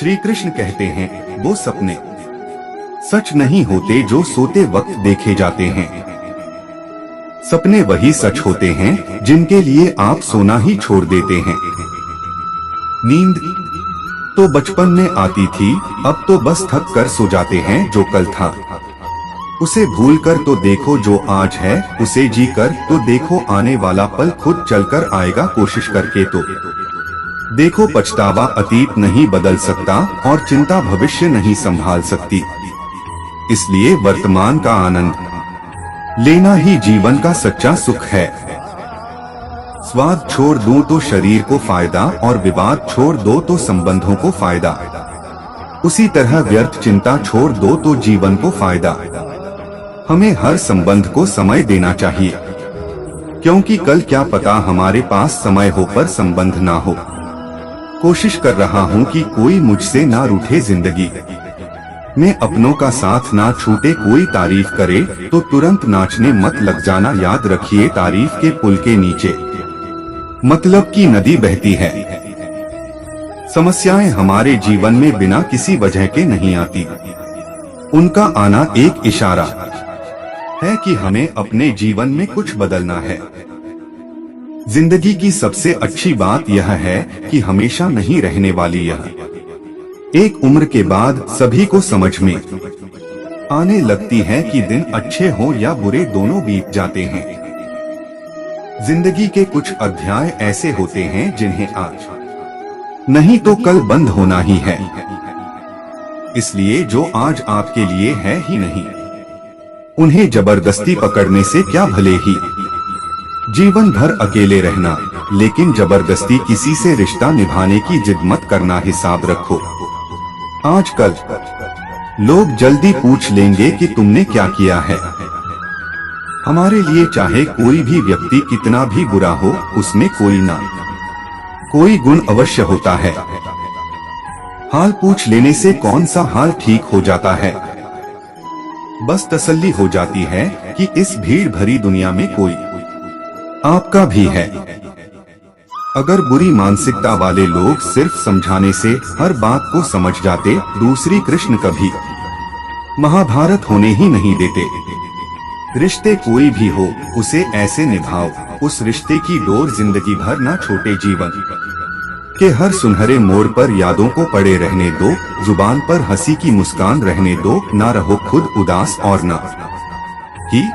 श्री कृष्ण कहते हैं, वो सपने सच नहीं होते जो सोते वक्त देखे जाते हैं। सपने वही सच होते हैं जिनके लिए आप सोना ही छोड़ देते हैं। नींद तो बचपन में आती थी, अब तो बस थक कर सो जाते हैं। जो कल था उसे भूल कर तो देखो जो आज है, उसे जी कर तो देखो आने वाला पल खुद चलकर आएगा। कोशिश करके तो देखो, पछतावा अतीत नहीं बदल सकता और चिंता भविष्य नहीं संभाल सकती। इसलिए वर्तमान का आनंद लेना ही जीवन का सच्चा सुख है। स्वाद छोड़ दूं तो शरीर को फायदा और विवाद छोड़ दो तो संबंधों को फायदा। उसी तरह व्यर्थ चिंता छोड़ दो तो जीवन को फायदा। हमें हर संबंध को समय देना चाहिए, क्योंकि कल क्या पता हमारे पास समय हो पर संबंध ना हो। कोशिश कर रहा हूँ कि कोई मुझसे ना रूठे जिंदगी में, अपनों का साथ ना छूटे। कोई तारीफ करे तो तुरंत नाचने मत लग जाना। याद रखिए, तारीफ के पुल के नीचे मतलब की नदी बहती है। समस्याएं हमारे जीवन में बिना किसी वजह के नहीं आती। उनका आना एक इशारा है कि हमें अपने जीवन में कुछ बदलना है। जिंदगी की सबसे अच्छी बात यह है कि हमेशा नहीं रहने वाली। यह एक उम्र के बाद सभी को समझ में आने लगती है कि दिन अच्छे हो या बुरे, दोनों बीत जाते हैं। जिंदगी के कुछ अध्याय ऐसे होते हैं जिन्हें आज नहीं तो कल बंद होना ही है। इसलिए जो आज आपके लिए है ही नहीं, उन्हें जबरदस्ती पकड़ने से क्या भले ही जीवन भर अकेले रहना, लेकिन जबरदस्ती किसी से रिश्ता निभाने की जिद मत करना। हिसाब रखो, आजकल लोग जल्दी पूछ लेंगे कि तुमने क्या किया है। हमारे लिए चाहे कोई भी व्यक्ति कितना भी बुरा हो, उसमें कोई ना कोई गुण अवश्य होता है। हाल पूछ लेने से कौन सा हाल ठीक हो जाता है। बस तसल्ली हो जाती है कि इस भीड़ भरी दुनिया में कोई आपका भी है। अगर बुरी मानसिकता वाले लोग सिर्फ समझाने से हर बात को समझ जाते, दूसरी कृष्ण कभी महाभारत होने ही नहीं देते। रिश्ते कोई भी हो, उसे ऐसे निभाओ, उस रिश्ते की डोर जिंदगी भर ना छोटे। जीवन के हर सुनहरे मोड़ पर यादों को पड़े रहने दो। जुबान पर हंसी की मुस्कान रहने दो। ना रहो खुद उदास और ना ही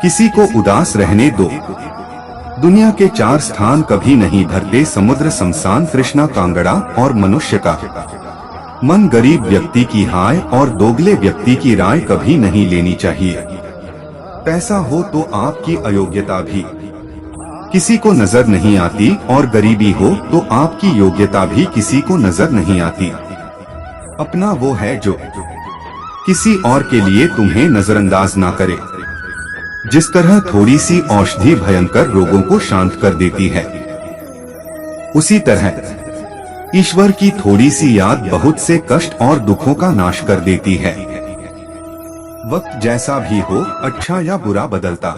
किसी को उदास रहने दो। दुनिया के चार स्थान कभी नहीं भरते, समुद्र, शमशान, कृष्णा, कांगड़ा और मनुष्य का मन। गरीब व्यक्ति की हाय और दोगले व्यक्ति की राय कभी नहीं लेनी चाहिए। पैसा हो तो आपकी अयोग्यता भी किसी को नजर नहीं आती, और गरीबी हो तो आपकी योग्यता भी किसी को नजर नहीं आती। अपना वो है जो किसी और के लिए तुम्हें नजरअंदाज ना करे। जिस तरह थोड़ी सी औषधि भयंकर रोगों को शांत कर देती है, उसी तरह ईश्वर की थोड़ी सी याद बहुत से कष्ट और दुखों का नाश कर देती है। वक्त जैसा भी हो, अच्छा या बुरा बदलता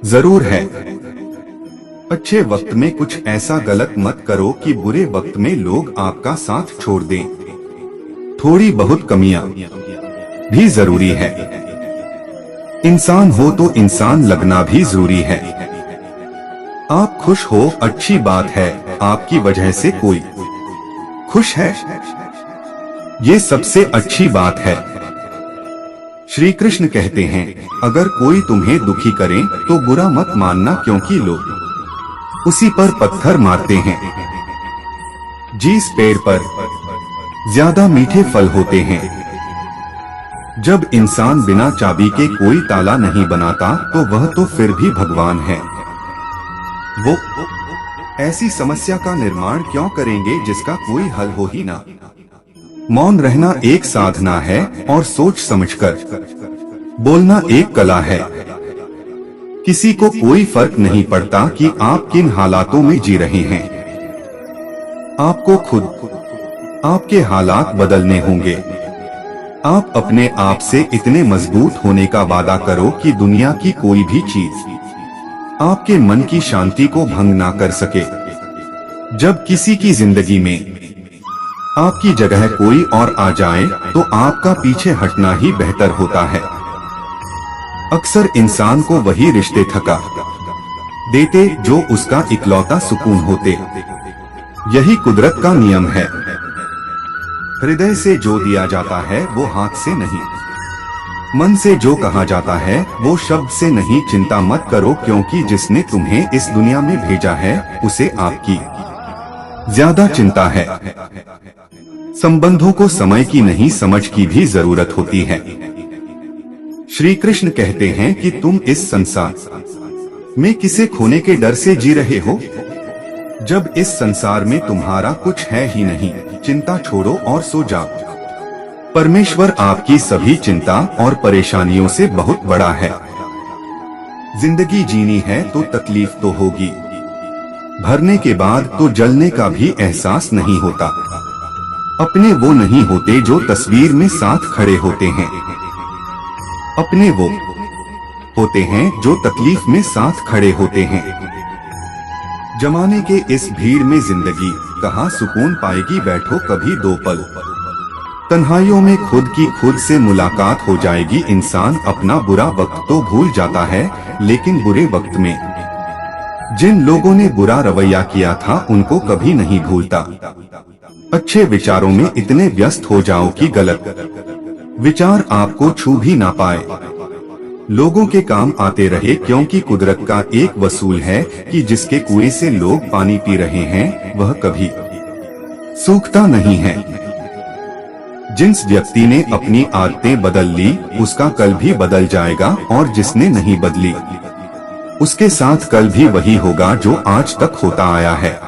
जरूर है। अच्छे वक्त में कुछ ऐसा गलत मत करो कि बुरे वक्त में लोग आपका साथ छोड़ दें। थोड़ी बहुत कमियां भी जरूरी है। इंसान हो तो इंसान लगना भी जरूरी है। आप खुश हो, अच्छी बात है। आपकी वजह से कोई खुश है, ये सबसे अच्छी बात है। श्री कृष्ण कहते हैं, अगर कोई तुम्हें दुखी करे तो बुरा मत मानना, क्योंकि लोग उसी पर पत्थर मारते हैं। जिस पेड़ पर ज्यादा मीठे फल होते हैं, जब इंसान बिना चाबी के कोई ताला नहीं बनाता तो वह तो फिर भी भगवान है। वो ऐसी समस्या का निर्माण क्यों करेंगे जिसका कोई हल हो ही ना। मौन रहना एक साधना है और सोच समझकर बोलना एक कला है। किसी को कोई फर्क नहीं पड़ता कि आप किन हालातों में जी रहे हैं। आपको खुद आपके हालात बदलने होंगे। आप अपने आप से इतने मजबूत होने का वादा करो कि दुनिया की कोई भी चीज आपके मन की शांति को भंग ना कर सके। जब किसी की जिंदगी में आपकी जगह कोई और आ जाए तो आपका पीछे हटना ही बेहतर होता है। अक्सर इंसान को वही रिश्ते थका देते जो उसका इकलौता सुकून होते। यही कुदरत का नियम है। हृदय से जो दिया जाता है वो हाथ से नहीं, मन से जो कहा जाता है वो शब्द से नहीं। चिंता मत करो, क्योंकि जिसने तुम्हें इस दुनिया में भेजा है उसे आपकी ज्यादा चिंता है। संबंधों को समय की नहीं समझ की भी जरूरत होती है। श्री कृष्ण कहते हैं कि तुम इस संसार में किसे खोने के डर से जी रहे हो, जब इस संसार में तुम्हारा कुछ है ही नहीं। चिंता छोड़ो और सो जाओ। परमेश्वर आपकी सभी चिंता और परेशानियों से बहुत बड़ा है। जिंदगी जीनी है तो तकलीफ तो होगी, भरने के बाद तो जलने का भी एहसास नहीं होता। अपने वो नहीं होते जो तस्वीर में साथ खड़े होते हैं, अपने वो होते हैं जो तकलीफ में साथ खड़े होते हैं। जमाने के इस भीड़ में जिंदगी कहाँ सुकून पाएगी। बैठो कभी दो पल, तन्हाइयों में खुद की खुद से मुलाकात हो जाएगी। इंसान अपना बुरा वक्त तो भूल जाता है, लेकिन बुरे वक्त में जिन लोगों ने बुरा रवैया किया था उनको कभी नहीं भूलता। अच्छे विचारों में इतने व्यस्त हो जाओ कि गलत विचार आपको छू भी ना पाए। लोगों के काम आते रहे, क्योंकि कुदरत का एक वसूल है कि जिसके कुएं से लोग पानी पी रहे हैं वह कभी सूखता नहीं है। जिस व्यक्ति ने अपनी आदतें बदल ली उसका कल भी बदल जाएगा, और जिसने नहीं बदली उसके साथ कल भी वही होगा जो आज तक होता आया है।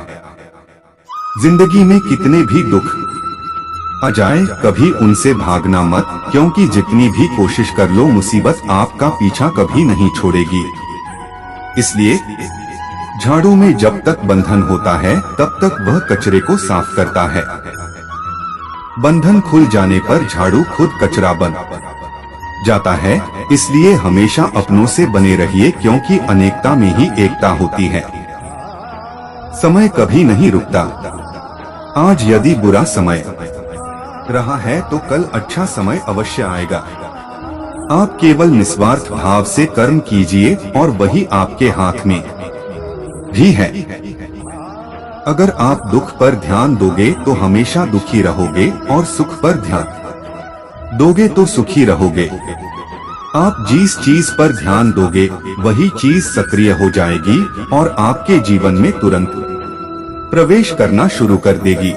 जिंदगी में कितने भी दुख आ जाए कभी उनसे भागना मत, क्योंकि जितनी भी कोशिश कर लो मुसीबत आपका पीछा कभी नहीं छोड़ेगी। इसलिए झाड़ू में जब तक बंधन होता है तब तक वह कचरे को साफ करता है। बंधन खुल जाने पर झाड़ू खुद कचरा बन जाता है। इसलिए हमेशा अपनों से बने रहिए, क्योंकि अनेकता में ही एकता होती है। समय कभी नहीं रुकता। आज यदि बुरा समय रहा है तो कल अच्छा समय अवश्य आएगा। आप केवल निस्वार्थ भाव से कर्म कीजिए और वही आपके हाथ में भी है। अगर आप दुख पर ध्यान दोगे तो हमेशा दुखी रहोगे, और सुख पर ध्यान दोगे तो सुखी रहोगे। आप जिस चीज पर ध्यान दोगे वही चीज सक्रिय हो जाएगी और आपके जीवन में तुरंत प्रवेश करना शुरू कर देगी।